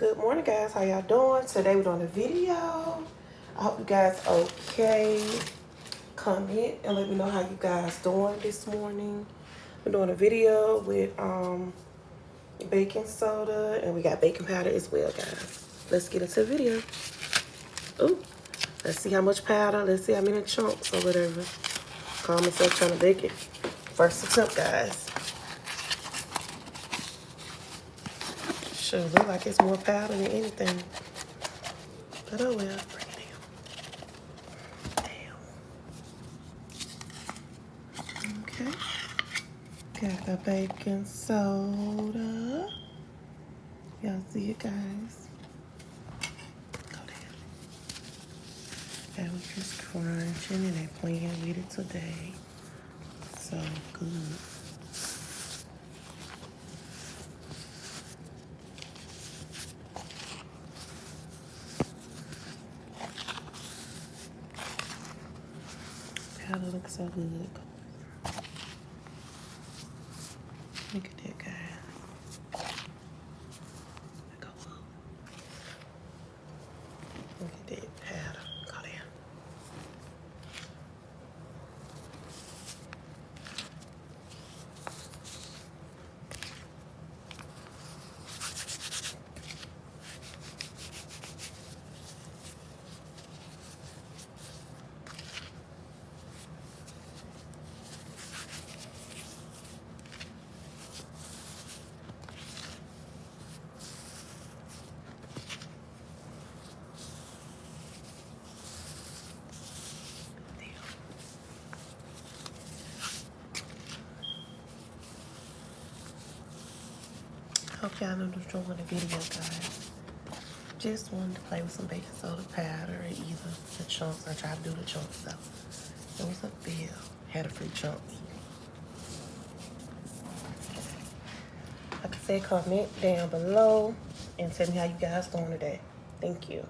Good morning, guys. How y'all doing? Today we're doing a video. I hope you guys okay. Comment and let me know how you guys doing this morning. We're doing a video with baking soda and we got baking powder as well, guys. Let's get into the video. Ooh, let's see how much powder. Let's see how many chunks or whatever. Call myself trying to bake it. First attempt, guys. Sure look like it's more powder than anything. But oh well. Bring it down. Okay. Got the baking soda. Y'all see it, guys? Go down. And we just crunching and they playing with it today. So good. Powder looks so good. Look at that, guys. Go up. Look at that powder. Go down. Hope y'all enjoying the video, guys. Just wanted to play with some baking soda powder or either the chunks. I tried to do the chunks though. It was a bill. Had a free chunks. Like I said, comment down below and tell me how you guys doing today. Thank you.